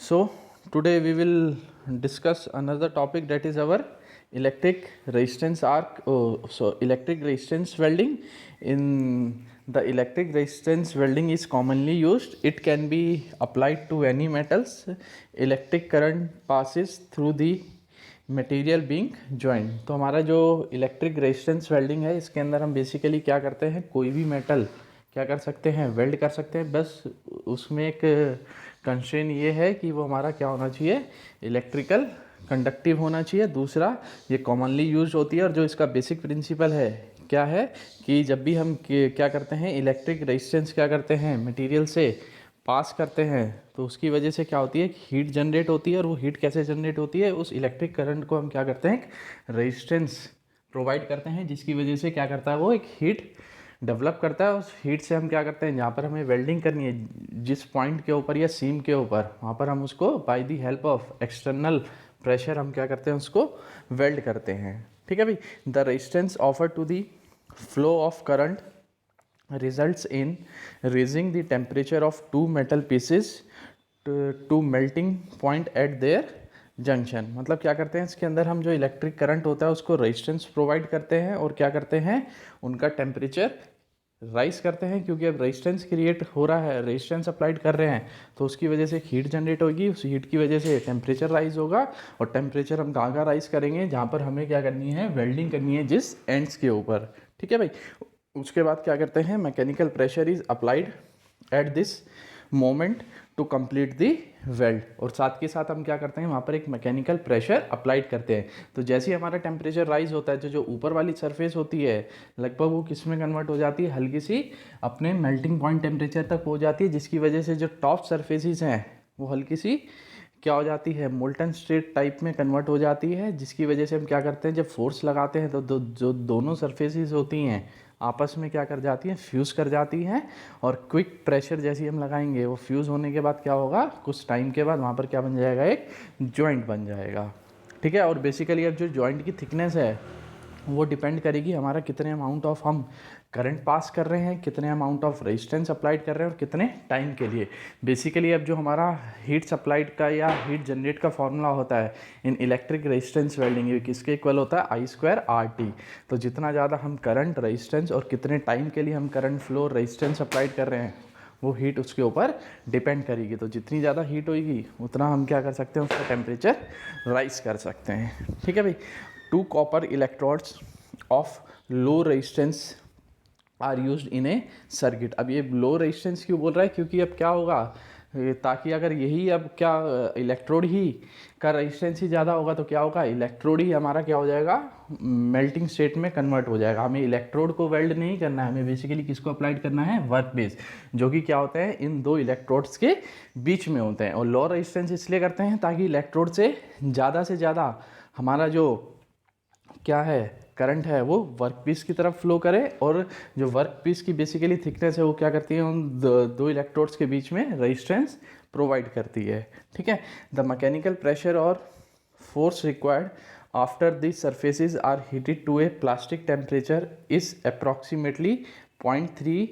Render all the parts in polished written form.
So today we will discuss another topic, that is our electric resistance arc. Electric resistance welding. In the electric resistance welding is commonly used. It can be applied to any metals. Electric current passes through the material being joint. तो हमारा जो electric resistance welding है, इसके अंदर हम basically क्या करते हैं, कोई भी मेटल क्या कर सकते हैं, वेल्ड कर सकते हैं. बस उसमें एक कंस्ट्रेंट ये है कि वो हमारा क्या होना चाहिए, इलेक्ट्रिकल कंडक्टिव होना चाहिए. दूसरा, ये कॉमनली यूज होती है. और जो इसका बेसिक प्रिंसिपल है क्या है कि जब भी हम क्या करते हैं, इलेक्ट्रिक रेजिस्टेंस क्या करते हैं, मटेरियल से पास करते हैं, तो उसकी वजह से क्या होती है, हीट जनरेट होती है. और वो हीट कैसे जनरेट होती है, उस इलेक्ट्रिक करंट को हम क्या करते हैं, रेजिस्टेंस प्रोवाइड करते हैं, जिसकी वजह से क्या करता है, वो एक हीट डेवलप करता है. उस हीट से हम क्या करते हैं, जहाँ पर हमें वेल्डिंग करनी है, जिस पॉइंट के ऊपर या सीम के ऊपर, वहाँ पर हम उसको by the help of external pressure हम क्या करते हैं, उसको वेल्ड करते हैं. ठीक है भाई. The resistance offer to the flow of current results in raising the temperature of two metal pieces to melting point at their junction. मतलब क्या करते हैं, इसके अंदर हम जो इलेक्ट्रिक करंट होता है उसको रेजिस्टेंस प्रोवाइड करते हैं और क्या करते हैं, उनका टेम्परेचर राइज करते हैं. क्योंकि अब रेजिस्टेंस क्रिएट हो रहा है, रेजिस्टेंस अप्लाइड कर रहे हैं, तो उसकी वजह से हीट जनरेट होगी. उस हीट की वजह से टेम्परेचर राइज होगा. और टेम्परेचर हम कहाँ राइज करेंगे, जहाँ पर हमें क्या करनी है, वेल्डिंग करनी है, जिस एंड्स के ऊपर. ठीक है भाई. उसके बाद क्या करते हैं, mechanical pressure is applied at this moment to complete the weld. और साथ के साथ हम क्या करते हैं, वहाँ पर एक मैकेनिकल प्रेशर अप्लाइड करते हैं. तो जैसे ही हमारा टेम्परेचर राइज होता है, तो जो ऊपर वाली सरफेस होती है लगभग वो किस में कन्वर्ट हो जाती है, हल्की सी अपने मेल्टिंग पॉइंट टेम्परेचर तक हो जाती है. जिसकी वजह से जो टॉप सरफेसेस हैं वो हल्की सी क्या हो जाती है, मोल्टन स्टेट टाइप में कन्वर्ट हो जाती है. जिसकी वजह से हम क्या करते हैं, जब फोर्स लगाते हैं तो जो दोनों सरफेसेस होती हैं आपस में क्या कर जाती हैं, फ्यूज़ कर जाती हैं. और क्विक प्रेशर जैसी हम लगाएंगे, वो फ्यूज़ होने के बाद क्या होगा, कुछ टाइम के बाद वहाँ पर क्या बन जाएगा, एक जॉइंट बन जाएगा. ठीक है. और बेसिकली अब जो जॉइंट की थिकनेस है वो डिपेंड करेगी हमारा कितने अमाउंट ऑफ हम करंट पास कर रहे हैं, कितने अमाउंट ऑफ रेजिस्टेंस अप्लाइड कर रहे हैं और कितने टाइम के लिए. बेसिकली अब जो हमारा हीट सप्लाइड का या हीट जनरेट का फॉर्मूला होता है इन इलेक्ट्रिक रेजिस्टेंस वेल्डिंग, ये किसके इक्वल होता है, I²RT. तो जितना ज़्यादा हम करंट, रेजिस्टेंस और कितने टाइम के लिए हम करंट फ्लो रेजिस्टेंस अप्लाइड कर रहे हैं, वो हीट उसके ऊपर डिपेंड करेगी. तो जितनी ज़्यादा हीट होगी उतना हम क्या कर सकते हैं, उसका टेम्परेचर राइज कर सकते हैं. ठीक है भाई. Two copper electrodes of low resistance are used in a circuit. अब ये लो रेजिस्टेंस क्यों बोल रहा है, क्योंकि अब क्या होगा, ताकि अगर यही अब क्या इलेक्ट्रोड ही का रेजिस्टेंस ही ज़्यादा होगा तो क्या होगा, इलेक्ट्रोड ही हमारा क्या हो जाएगा, मेल्टिंग स्टेट में कन्वर्ट हो जाएगा. हमें इलेक्ट्रोड को वेल्ड नहीं करना है, हमें बेसिकली किसको अप्लाइड करना है, वर्क बेस, जो कि क्या होते हैं, इन दो इलेक्ट्रोड्स के बीच में होते हैं. और लो रेजिस्टेंस इसलिए करते हैं ताकि इलेक्ट्रोड से ज़्यादा हमारा जो क्या है, करंट है, वो वर्क पीस की तरफ फ्लो करे. और जो वर्क पीस की बेसिकली थिकनेस है वो क्या करती है, उन दो इलेक्ट्रोड्स के बीच में रेजिस्टेंस प्रोवाइड करती है. ठीक है. द मैकेनिकल प्रेशर और force required after the surfaces are heated to a plastic temperature is approximately 0.3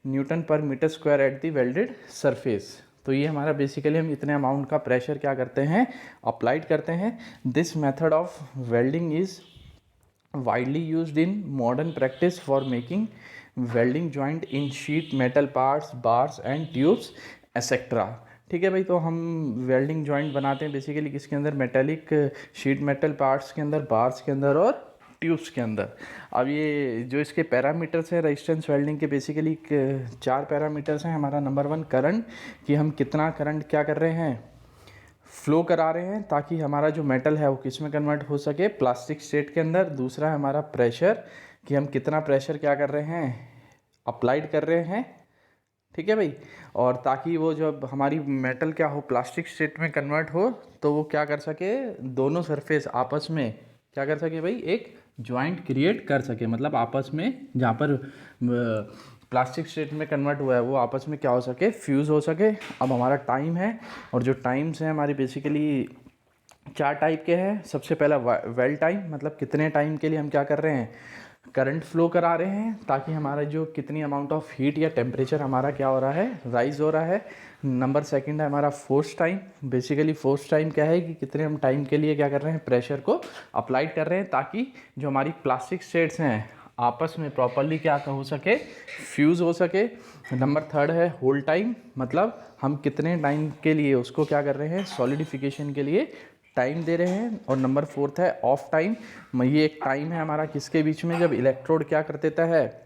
newton per metre square at the welded surface. तो ये हमारा बेसिकली हम इतने अमाउंट का प्रेशर क्या करते हैं, अप्लाइड करते हैं. This method of welding is widely used in modern practice for making welding joint in sheet metal parts, bars and tubes etc. ठीक है भाई. तो हम वेल्डिंग जॉइंट बनाते हैं बेसिकली किसके अंदर, मेटेलिक शीट मेटल पार्ट्स के अंदर, बार्स के अंदर और ट्यूब्स के अंदर. अब ये जो इसके पैरामीटर्स हैं रेजिस्टेंस वेल्डिंग के, बेसिकली 4 पैरामीटर्स हैं. हमारा नंबर 1 करंट, कि हम कितना करंट क्या कर रहे हैं, फ्लो करा रहे हैं, ताकि हमारा जो मेटल है वो किस में कन्वर्ट हो सके, प्लास्टिक स्टेट के अंदर. दूसरा है हमारा प्रेशर, कि हम कितना प्रेशर क्या कर रहे हैं, अप्लाइड कर रहे हैं. ठीक है भाई. और ताकि वो जब हमारी मेटल क्या हो, प्लास्टिक स्टेट में कन्वर्ट हो, तो वो क्या कर सके, दोनों सरफेस आपस में क्या कर सके भाई, एक जॉइंट क्रिएट कर सके. मतलब आपस में जहाँ पर प्लास्टिक स्टेट में कन्वर्ट हुआ है वो आपस में क्या हो सके, फ्यूज़ हो सके. अब हमारा टाइम है, और जो टाइम्स हैं हमारी बेसिकली 4 टाइप के हैं. सबसे पहला वेल टाइम, मतलब कितने टाइम के लिए हम क्या कर रहे हैं, करंट फ्लो करा रहे हैं ताकि हमारा जो कितनी अमाउंट ऑफ हीट या टेम्परेचर हमारा क्या हो रहा है, राइज हो रहा है। नंबर सेकंड है हमारा force time. Basically force time क्या है कि कितने हम टाइम के लिए क्या कर रहे हैं, प्रेशर को अप्लाई कर रहे हैं ताकि जो हमारी प्लास्टिक स्टेट्स हैं आपस में प्रॉपरली क्या हो सके, फ्यूज़ हो सके। नंबर थर्ड है होल टाइम, मतलब हम कितने टाइम के लिए उसको क्या कर रहे हैं, सॉलिडिफिकेशन के लिए टाइम दे रहे हैं। और नंबर फोर्थ है ऑफ टाइम। ये एक टाइम है हमारा किसके बीच में, जब इलेक्ट्रोड क्या कर देता है,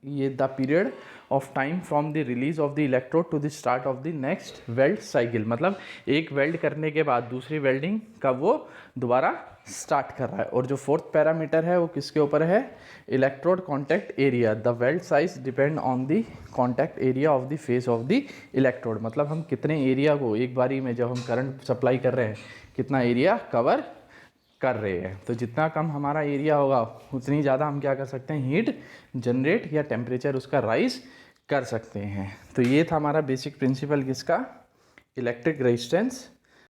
ये the period of time from the release of the electrode to the start of the next weld cycle. मतलब एक वेल्ड करने के बाद दूसरी वेल्डिंग कब वो दोबारा स्टार्ट कर रहा है। और जो फोर्थ पैरामीटर है वो किसके ऊपर है, electrode contact area. The weld size depend on the contact area of the face of the electrode. मतलब हम कितने एरिया को एक बारी में जब हम करंट सप्लाई कर रहे हैं कितना एरिया कवर कर रहे हैं। तो जितना कम हमारा एरिया होगा उतनी ज़्यादा हम क्या कर सकते हैं, हीट जनरेट या टेम्परेचर उसका राइज कर सकते हैं। तो ये था हमारा बेसिक प्रिंसिपल किसका, इलेक्ट्रिक रेजिस्टेंस